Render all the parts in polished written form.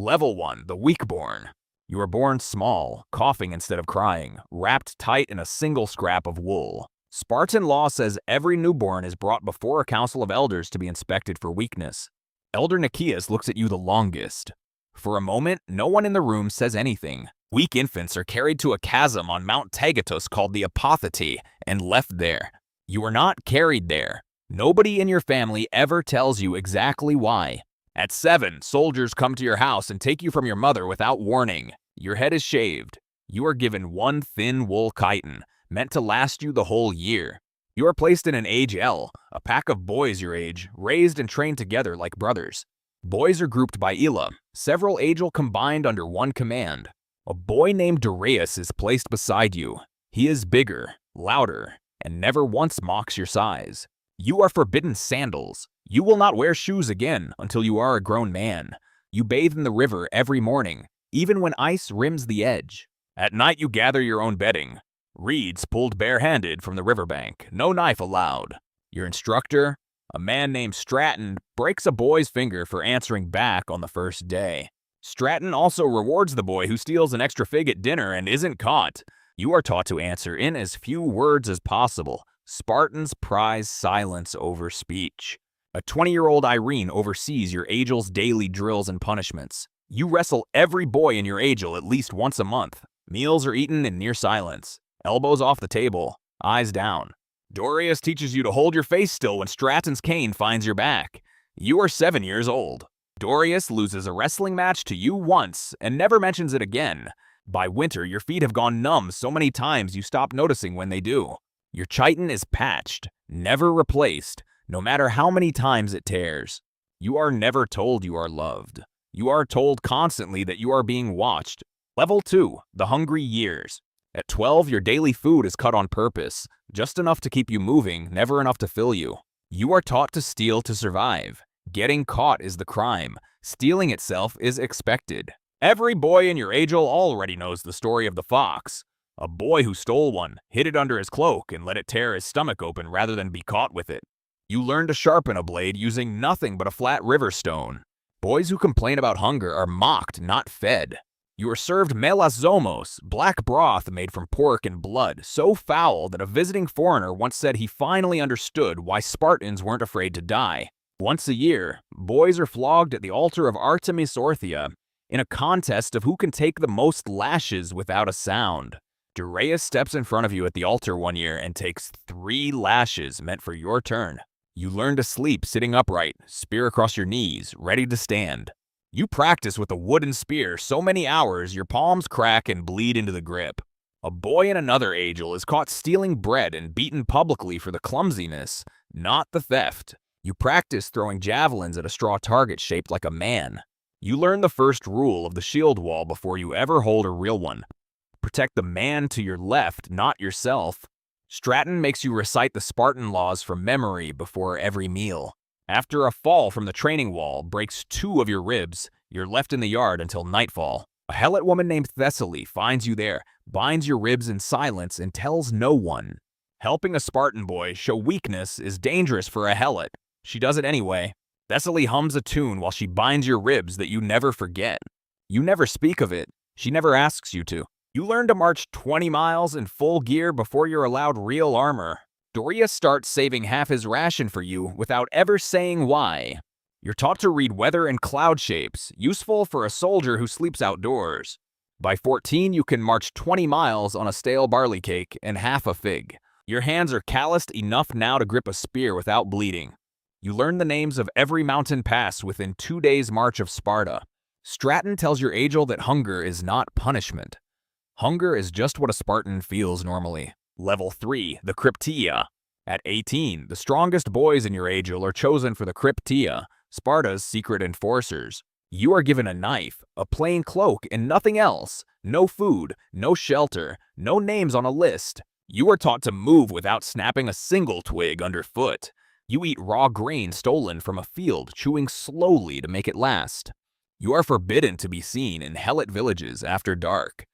Level 1, the weak-born. You are born small, coughing instead of crying, wrapped tight in a single scrap of wool. Spartan law says every newborn is brought before a council of elders to be inspected for weakness. Elder Nikias looks at you the longest. For a moment, no one in the room says anything. Weak infants are carried to a chasm on Mount Tagatus called the Apothete and left there. You are not carried there. Nobody in your family ever tells you exactly why. At 7, soldiers come to your house and take you from your mother without warning. Your head is shaved. You are given one thin wool chiton, meant to last you the whole year. You are placed in an age L, a pack of boys your age, raised and trained together like brothers. Boys are grouped by Ela, several Agel combined under one command. A boy named Darius is placed beside you. He is bigger, louder, and never once mocks your size. You are forbidden sandals. You will not wear shoes again until you are a grown man. You bathe in the river every morning, even when ice rims the edge. At night you gather your own bedding. Reeds pulled bare-handed from the riverbank, no knife allowed. Your instructor, a man named Stratton, breaks a boy's finger for answering back on the first day. Stratton also rewards the boy who steals an extra fig at dinner and isn't caught. You are taught to answer in as few words as possible. Spartans prize silence over speech. A 20-year-old Irene oversees your Agel's daily drills and punishments. You wrestle every boy in your Agel at least once a month. Meals are eaten in near silence. Elbows off the table, eyes down. Darius teaches you to hold your face still when Stratton's cane finds your back. You are 7 years old. Darius loses a wrestling match to you once and never mentions it again. By winter, your feet have gone numb so many times you stop noticing when they do. Your chiton is patched, never replaced, no matter how many times it tears. You are never told you are loved. You are told constantly that you are being watched. Level 2, the hungry years. At 12, your daily food is cut on purpose, just enough to keep you moving, never enough to fill you. You are taught to steal to survive. Getting caught is the crime. Stealing itself is expected. Every boy in your Agel already knows the story of the fox. A boy who stole one, hid it under his cloak, and let it tear his stomach open rather than be caught with it. You learn to sharpen a blade using nothing but a flat river stone. Boys who complain about hunger are mocked, not fed. You are served melasomos, black broth made from pork and blood, so foul that a visiting foreigner once said he finally understood why Spartans weren't afraid to die. Once a year, boys are flogged at the altar of Artemis Orthia in a contest of who can take the most lashes without a sound. Darius steps in front of you at the altar one year and takes 3 lashes meant for your turn. You learn to sleep sitting upright, spear across your knees, ready to stand. You practice with a wooden spear so many hours your palms crack and bleed into the grip. A boy in another Agel is caught stealing bread and beaten publicly for the clumsiness, not the theft. You practice throwing javelins at a straw target shaped like a man. You learn the first rule of the shield wall before you ever hold a real one. Protect the man to your left, not yourself. Stratton makes you recite the Spartan laws from memory before every meal. After a fall from the training wall breaks 2 of your ribs, you're left in the yard until nightfall. A Helot woman named Thessaly finds you there, binds your ribs in silence, and tells no one. Helping a Spartan boy show weakness is dangerous for a Helot. She does it anyway. Thessaly hums a tune while she binds your ribs that you never forget. You never speak of it. She never asks you to. You learn to march 20 miles in full gear before you're allowed real armor. Darius starts saving half his ration for you without ever saying why. You're taught to read weather and cloud shapes, useful for a soldier who sleeps outdoors. By 14, you can march 20 miles on a stale barley cake and half a fig. Your hands are calloused enough now to grip a spear without bleeding. You learn the names of every mountain pass within 2 days' march of Sparta. Stratton tells your Agel that hunger is not punishment. Hunger is just what a Spartan feels normally. Level 3, the KRYPTEIA. At 18, the strongest boys in your Agel are chosen for the KRYPTEIA, Sparta's secret enforcers. You are given a knife, a plain cloak, and nothing else. No food, no shelter, no names on a list. You are taught to move without snapping a single twig underfoot. You eat raw grain stolen from a field, chewing slowly to make it last. You are forbidden to be seen in Helot villages after dark.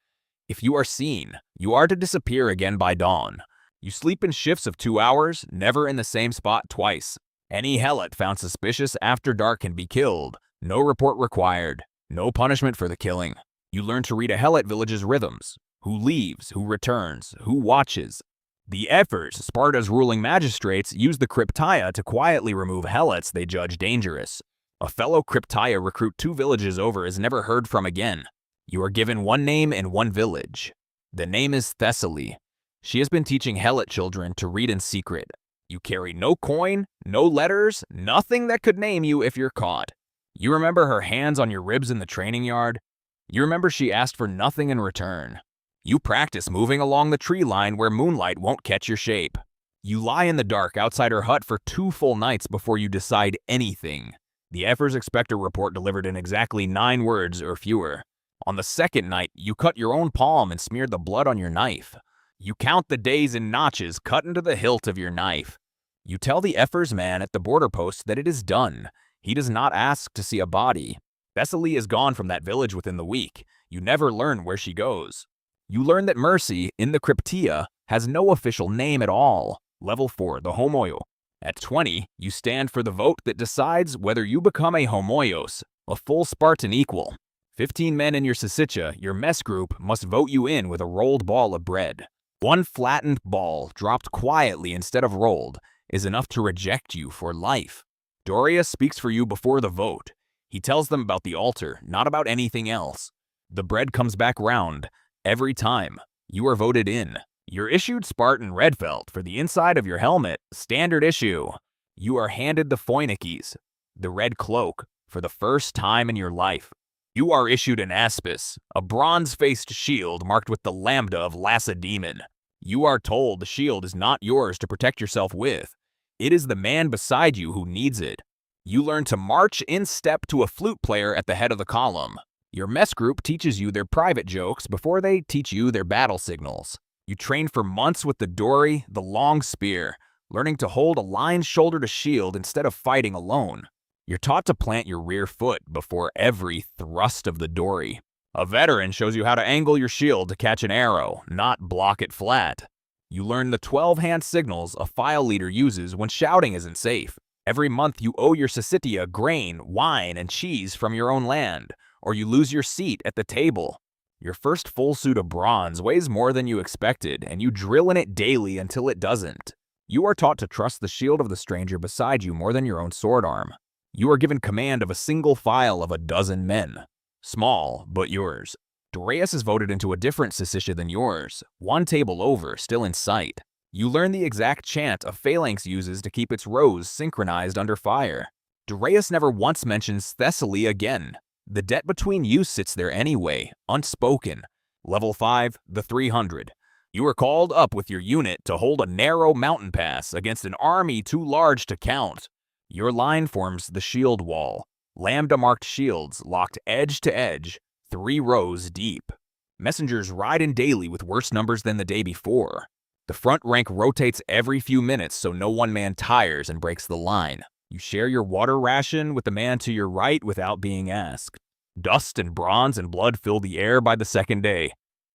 If you are seen, you are to disappear again by dawn. You sleep in shifts of 2 hours, never in the same spot twice. Any Helot found suspicious after dark can be killed. No report required. No punishment for the killing. You learn to read a Helot village's rhythms. Who leaves, who returns, who watches. The Ephors, Sparta's ruling magistrates, use the KRYPTEIA to quietly remove Helots they judge dangerous. A fellow KRYPTEIA recruit 2 villages over is never heard from again. You are given one name and one village. The name is Thessaly. She has been teaching Helot children to read in secret. You carry no coin, no letters, nothing that could name you if you're caught. You remember her hands on your ribs in the training yard? You remember she asked for nothing in return. You practice moving along the tree line where moonlight won't catch your shape. You lie in the dark outside her hut for 2 full nights before you decide anything. The Ephors expect a report delivered in exactly 9 words or fewer. On the 2nd night, you cut your own palm and smeared the blood on your knife. You count the days in notches cut into the hilt of your knife. You tell the Ephors man at the border post that it is done. He does not ask to see a body. Thessaly is gone from that village within the week. You never learn where she goes. You learn that mercy, in the KRYPTEIA, has no official name at all. Level 4, the HOMOIO. At 20, you stand for the vote that decides whether you become a HOMOIOS, a full Spartan equal. 15 men in your syssitia, your mess group, must vote you in with a rolled ball of bread. One flattened ball, dropped quietly instead of rolled, is enough to reject you for life. Dorius speaks for you before the vote. He tells them about the altar, not about anything else. The bread comes back round. Every time, you are voted in. You're issued Spartan red felt for the inside of your helmet, standard issue. You are handed the phoenixes, the red cloak, for the first time in your life. You are issued an aspis, a bronze-faced shield marked with the lambda of Lacedaemon. You are told the shield is not yours to protect yourself with. It is the man beside you who needs it. You learn to march in step to a flute player at the head of the column. Your mess group teaches you their private jokes before they teach you their battle signals. You train for months with the dory, the long spear, learning to hold a line shoulder to shield instead of fighting alone. You're taught to plant your rear foot before every thrust of the dory. A veteran shows you how to angle your shield to catch an arrow, not block it flat. You learn the 12 hand signals a file leader uses when shouting isn't safe. Every month you owe your syssitia grain, wine, and cheese from your own land, or you lose your seat at the table. Your first full suit of bronze weighs more than you expected, and you drill in it daily until it doesn't. You are taught to trust the shield of the stranger beside you more than your own sword arm. You are given command of a single file of 12 men. Small, but yours. Dorius is voted into a different syssitia than yours, one table over, still in sight. You learn the exact chant a phalanx uses to keep its rows synchronized under fire. Dorius never once mentions Thessaly again. The debt between you sits there anyway, unspoken. Level 5, the 300. You are called up with your unit to hold a narrow mountain pass against an army too large to count. Your line forms the shield wall. Lambda-marked shields locked edge to edge, 3 rows deep. Messengers ride in daily with worse numbers than the day before. The front rank rotates every few minutes so no one man tires and breaks the line. You share your water ration with the man to your right without being asked. Dust and bronze and blood fill the air by the 2nd day.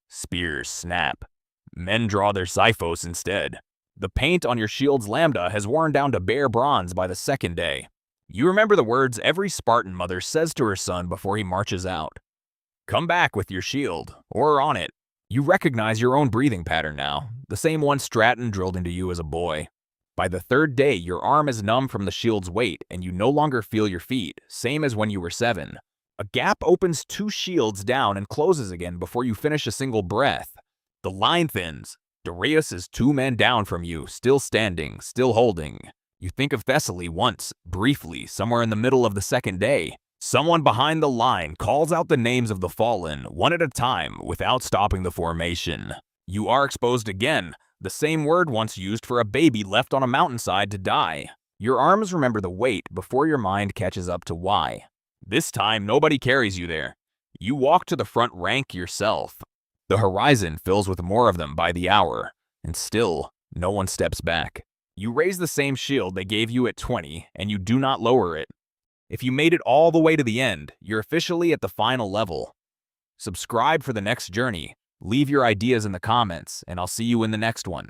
Spears snap. Men draw their xiphos instead. The paint on your shield's lambda has worn down to bare bronze by the 2nd day. You remember the words every Spartan mother says to her son before he marches out. Come back with your shield, or on it. You recognize your own breathing pattern now, the same one Stratton drilled into you as a boy. By the 3rd day, your arm is numb from the shield's weight, and you no longer feel your feet, same as when you were 7. A gap opens 2 shields down and closes again before you finish a single breath. The line thins. Dorius is 2 men down from you, still standing, still holding. You think of Thessaly once, briefly, somewhere in the middle of the 2nd day. Someone behind the line calls out the names of the fallen, one at a time, without stopping the formation. You are exposed again, the same word once used for a baby left on a mountainside to die. Your arms remember the weight before your mind catches up to why. This time, nobody carries you there. You walk to the front rank yourself. The horizon fills with more of them by the hour, and still, no one steps back. You raise the same shield they gave you at 20, and you do not lower it. If you made it all the way to the end, you're officially at the final level. Subscribe for the next journey, leave your ideas in the comments, and I'll see you in the next one.